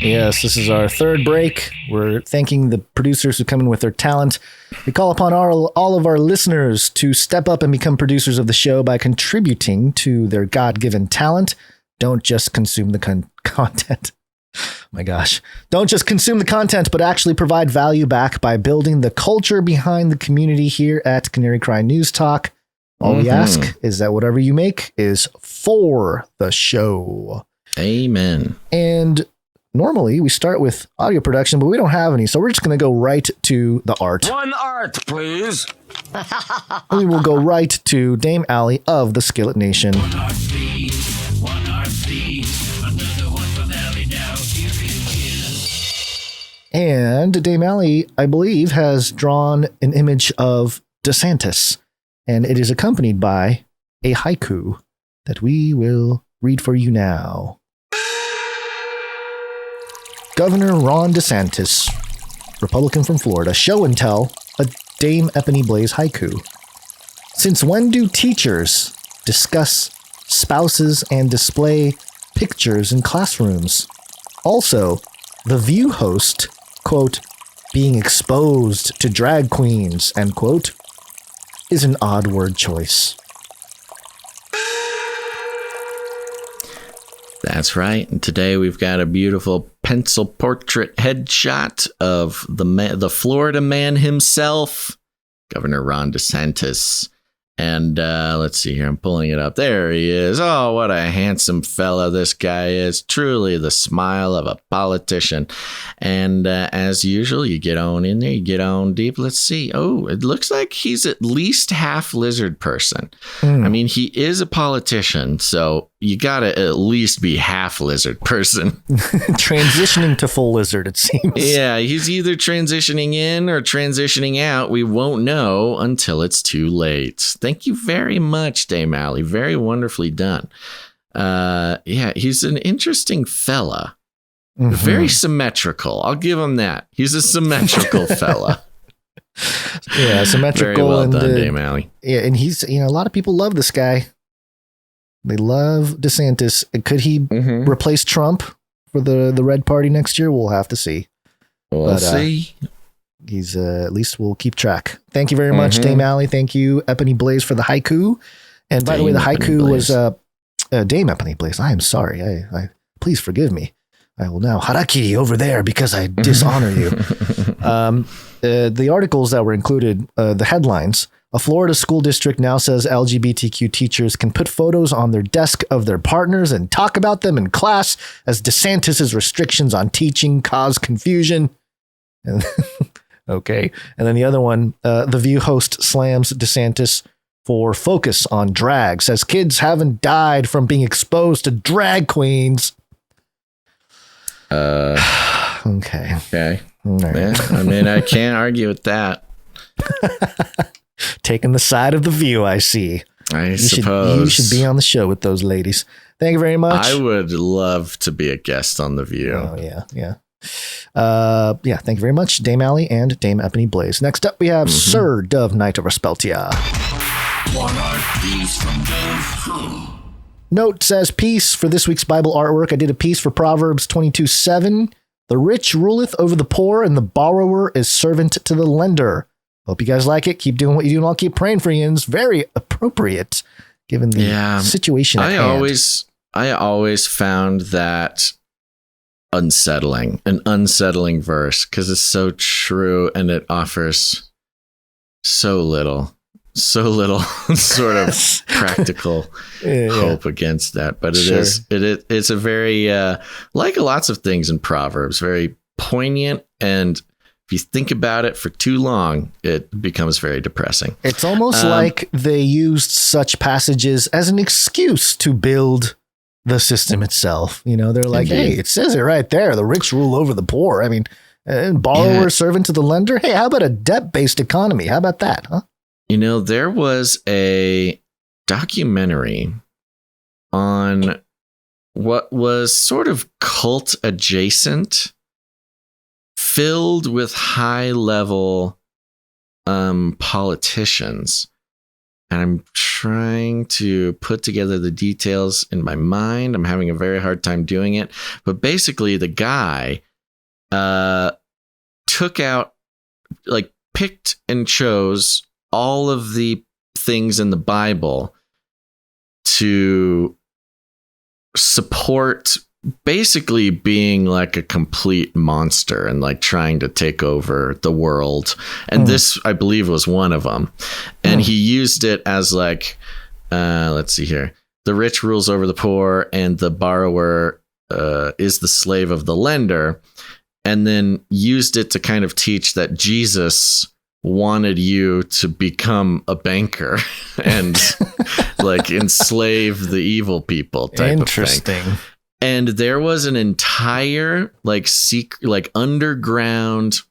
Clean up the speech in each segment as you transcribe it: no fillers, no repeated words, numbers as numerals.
Yes, this is our third break. We're thanking the producers who come in with their talent. We call upon all of our listeners to step up and become producers of the show by contributing to their God-given talent. Don't just consume the content. My gosh. Don't just consume the content, but actually provide value back by building the culture behind the community here at Canary Cry NewsTalk. All we ask is that whatever you make is for the show. Amen. And normally we start with audio production, but we don't have any, so we're just going to go right to the art. One art, please. We will go right to Dame Allie of the Skillet Nation. One art, please. One art, please. Another one from Allie now. Here it is. And Dame Allie, I believe, has drawn an image of DeSantis, and it is accompanied by a haiku that we will read for you now. Governor Ron DeSantis, Republican from Florida, show and tell a Dame Ebony Blaze haiku. Since when do teachers discuss spouses and display pictures in classrooms? Also, The View host, quote, being exposed to drag queens, end quote, is an odd word choice. That's right. And today we've got a beautiful pencil portrait headshot of the Florida man himself, Governor Ron DeSantis. And let's see here. I'm pulling it up. There he is. Oh, what a handsome fella this guy is. Truly the smile of a politician. And as usual, you get on in there. You get on deep. Let's see. Oh, it looks like he's at least half lizard person. I mean, he is a politician, so you got to at least be half lizard person. Transitioning to full lizard, it seems. Yeah, he's either transitioning in or transitioning out. We won't know until it's too late. Thank you very much, Dame Allie. Very wonderfully done. Yeah, he's an interesting fella. Mm-hmm. Very symmetrical. I'll give him that. He's a symmetrical fella. Yeah, symmetrical. Very well and done, Dame Allie. Yeah, and he's, a lot of people love this guy. They love DeSantis. Could he replace Trump for the Red Party next year? We'll have to see. We'll see. He's at least we'll keep track. Thank you very much, Dame Allie. Thank you, Ebony Blaze, for the haiku. And by the way, the haiku was Dame Ebony Blaze. I am sorry. I please forgive me. I will now harakiri over there because I dishonor you. The articles that were included, the headlines. A Florida school district now says LGBTQ teachers can put photos on their desk of their partners and talk about them in class as DeSantis' restrictions on teaching cause confusion. Okay. And then the other one, The View host slams DeSantis for focus on drag, says kids haven't died from being exposed to drag queens. Okay. Okay. Right. Yeah, I mean, I can't argue with that. Taking the side of The View, I see. I suppose. You should be on the show with those ladies. Thank you very much. I would love to be a guest on The View. Oh, yeah. Yeah, thank you very much, Dame Allie and Dame Ebony Blaze. Next up, we have Sir Dove Knight of Respeltia. One art piece from Dove. Note says, piece for this week's Bible artwork. I did a piece for Proverbs 22:7. The rich ruleth over the poor, and the borrower is servant to the lender. Hope you guys like it. Keep doing what you do, and I'll keep praying for you. And it's very appropriate given the situation at hand. I always found that an unsettling verse, because it's so true and it offers so little sort of practical hope against that. But it's a very, like lots of things in Proverbs, very poignant, and if you think about it for too long, it becomes very depressing. It's almost like they used such passages as an excuse to build the system itself. They're like, hey, it says it right there. The rich rule over the poor. I mean, borrower servant to the lender. Hey, how about a debt-based economy? How about that? Huh? There was a documentary on what was sort of cult adjacent, filled with high level politicians and I'm trying to put together the details in my mind. I'm having a very hard time doing it. But basically, the guy took out, like, picked and chose all of the things in the Bible to support basically being like a complete monster and like trying to take over the world. And this, I believe, was one of them. And he used it as like, let's see here. The rich rules over the poor and the borrower is the slave of the lender. And then used it to kind of teach that Jesus wanted you to become a banker and like enslave the evil people type of thing. And there was an entire like underground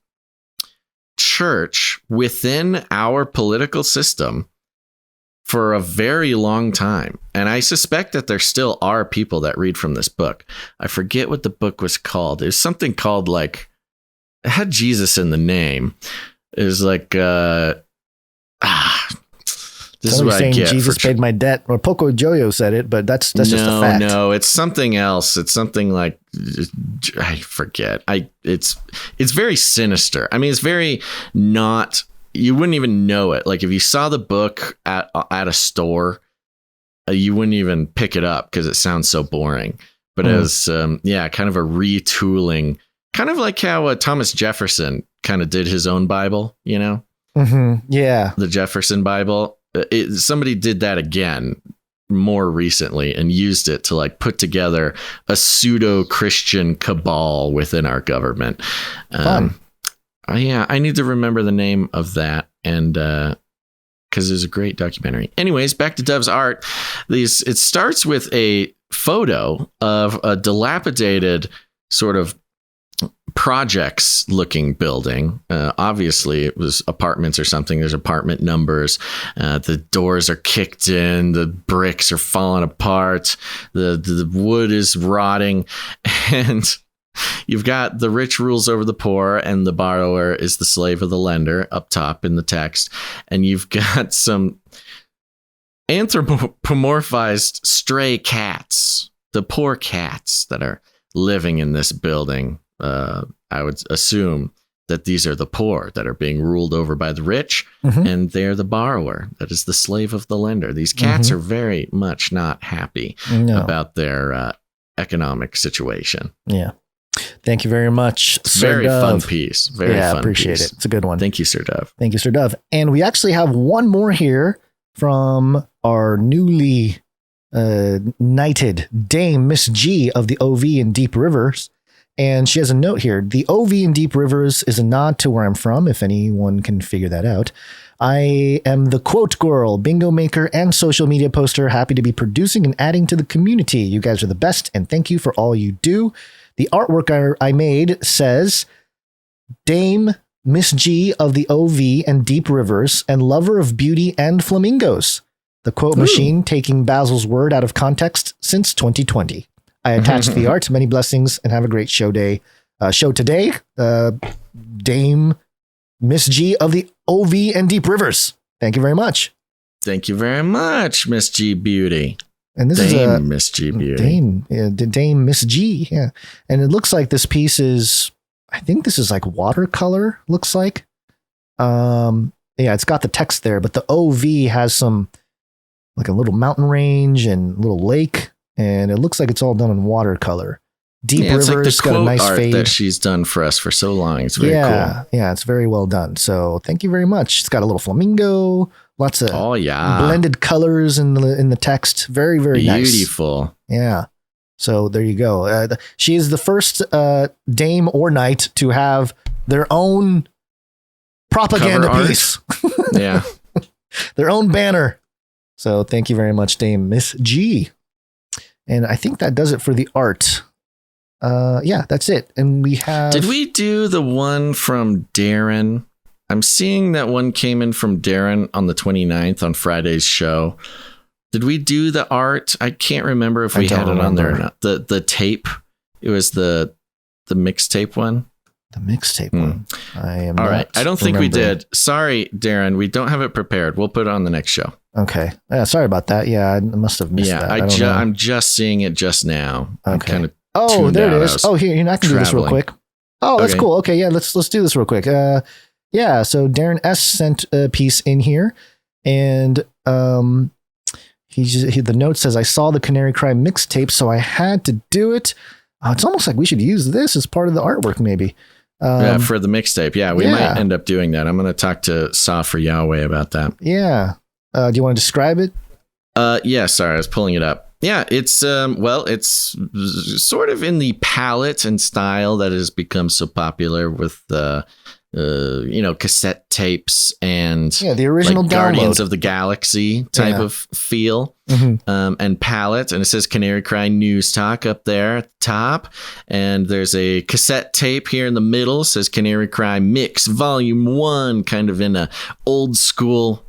church within our political system for a very long time. And I suspect that there still are people that read from this book. I forget what the book was called. It was something called like, it had Jesus in the name. It was like, this is what I get. Jesus paid my debt, or Poco Joyo said it, but that's just a fact. No, it's something else. It's something like, I forget. It's very sinister. I mean, it's very not, you wouldn't even know it. Like if you saw the book at a store, you wouldn't even pick it up because it sounds so boring. But as kind of a retooling, kind of like how Thomas Jefferson kind of did his own Bible, you know? Yeah. The Jefferson Bible. Somebody did that again more recently and used it to like put together a pseudo Christian cabal within our government. I need to remember the name of that, and because it's a great documentary. Anyways, back to Dove's art. It starts with a photo of a dilapidated sort of projects looking building. Obviously it was apartments or something. There's apartment numbers. The doors are kicked in. The bricks are falling apart. The wood is rotting, and you've got the rich rules over the poor and the borrower is the slave of the lender up top in the text. And you've got some anthropomorphized stray cats, the poor cats that are living in this building. I would assume that these are the poor that are being ruled over by the rich, and they're the borrower that is the slave of the lender. These cats are very much not happy about their economic situation. Yeah. Thank you very much, Sir Very Dove. fun piece. Very fun appreciate piece. it. It's a good one. Thank you, Sir Dove. Thank you, Sir Dove. And we actually have one more here from our newly knighted Dame Miss G of the OV in Deep Rivers. And she has a note here. The OV in Deep Rivers is a nod to where I'm from, if anyone can figure that out. I am the quote girl, bingo maker, and social media poster. Happy to be producing and adding to the community. You guys are the best, and thank you for all you do. The artwork I made says, Dame Miss G of the OV and Deep Rivers, and lover of beauty and flamingos. The quote machine taking Basil's word out of context since 2020. I attached the art. Many blessings and have a great show today. Dame Miss G of the OV and Deep Rivers. Thank you very much. Thank you very much, Miss G Beauty. And this Dame Miss G Beauty. Dame Miss G. Yeah. And it looks like this piece is, I think this is like watercolor, looks like. Yeah, it's got the text there, but the OV has some, like a little mountain range and little lake. And it looks like it's all done in watercolor. Deep Rivers, like the got a nice art fade that she's done for us for so long. It's very cool. Yeah, it's very well done. So thank you very much. It's got a little flamingo, lots of blended colors in the text. Very, very nice. Beautiful. Yeah. So there you go. She is the first dame or knight to have their own propaganda piece. Yeah. Their own banner. So thank you very much, Dame Miss G. And I think that does it for the art. Yeah, that's it. And we have... Did we do the one from Darren? I'm seeing that one came in from Darren on the 29th on Friday's show. Did we do the art? I can't remember if we had it on there or not. The tape. It was the mixtape one. The mixtape one. I am all right. I don't think we did. Sorry, Darren. We don't have it prepared. We'll put it on the next show. Okay. Yeah, sorry about that. Yeah, I must have missed that. I'm just seeing it just now. Okay. Kind of there it is. Oh, here, I can do this real quick. Oh, that's cool. Okay, yeah, let's do this real quick. So Darren S sent a piece in here, and the note says, "I saw the Canary Cry mixtape, so I had to do it." It's almost like we should use this as part of the artwork, maybe. For the mixtape. Yeah, we might end up doing that. I'm going to talk to Saw for Yahweh about that. Yeah. Do you want to describe it? Yeah, sorry, I was pulling it up. Yeah, it's it's sort of in the palette and style that has become so popular with cassette tapes and the original Guardians of the Galaxy type of feel and palette. And it says Canary Cry NewsTalk up there at the top, and there's a cassette tape here in the middle. It says Canary Cry Mix Volume 1, kind of in a old school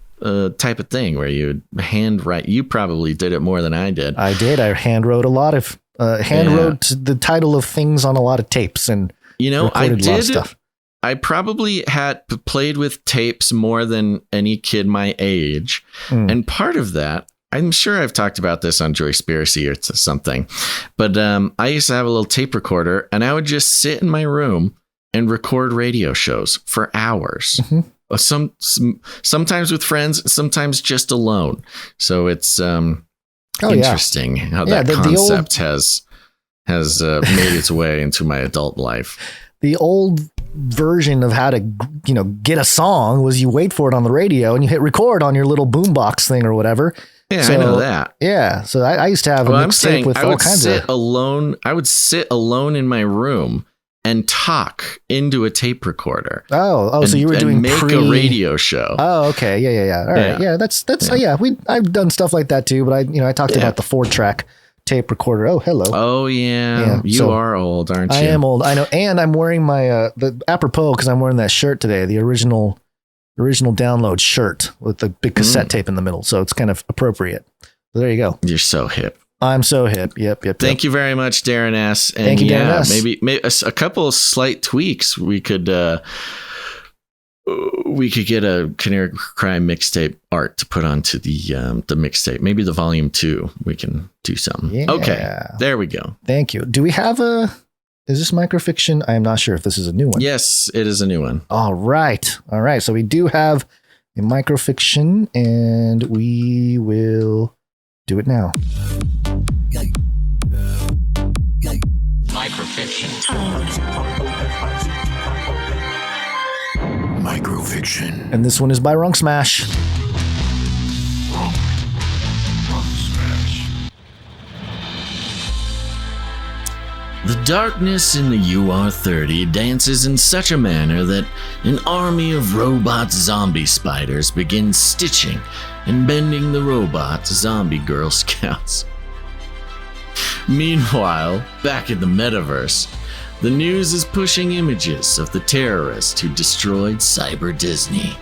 type of thing where you handwrite. You probably did it more than I did. I did. I handwrote a lot of wrote the title of things on a lot of tapes, and I did. A lot of stuff. I probably had played with tapes more than any kid my age, and part of that, I'm sure I've talked about this on Joyspiracy or something, but I used to have a little tape recorder, and I would just sit in my room and record radio shows for hours. Sometimes with friends, sometimes just alone. So it's interesting how that concept has made its way into my adult life. The old version of how to get a song was you wait for it on the radio and you hit record on your little boombox thing or whatever. Yeah, I know that. Yeah, so I used to have a mixtape with all kinds of. I would sit alone in my room and talk into a tape recorder. So you were doing make a radio show. Oh, okay, yeah. All right, yeah. That's I've done stuff like that too, but I talked about the 4-track tape recorder. Oh, hello. Oh yeah. You are old, aren't you? I am old. I know, and I'm wearing my apropos because I'm wearing that shirt today, the original download shirt with the big cassette tape in the middle, so it's kind of appropriate. So there you go. You're so hip. I'm so hip. Yep. Thank you very much, Darren S. And Thank you, Darren S. Maybe a couple of slight tweaks. We could get a Canary Cry mixtape art to put onto the mixtape. Maybe the volume 2. We can do something. Yeah. Okay, there we go. Thank you. Do we have is this Microfiction? I am not sure if this is a new one. Yes, it is a new one. All right. So we do have a Microfiction, and we will do it now. Microfiction. And this one is by Runk Smash. The darkness in the UR-30 dances in such a manner that an army of robot zombie spiders begins stitching and bending the robot zombie Girl Scouts. Meanwhile, back in the metaverse, the news is pushing images of the terrorist who destroyed Cyber Disney.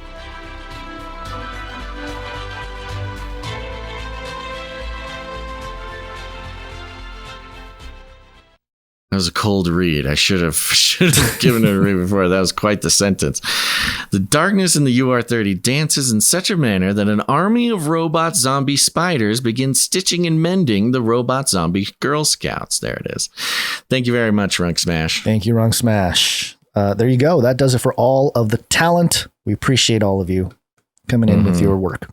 That was a cold read. I should have given it a read before. That was quite the sentence. The darkness in the UR-30 dances in such a manner that an army of robot zombie spiders begins stitching and mending the robot zombie Girl Scouts. There it is. Thank you very much, Runk Smash. Thank you, Runk Smash. There you go. That does it for all of the talent. We appreciate all of you coming in with your work.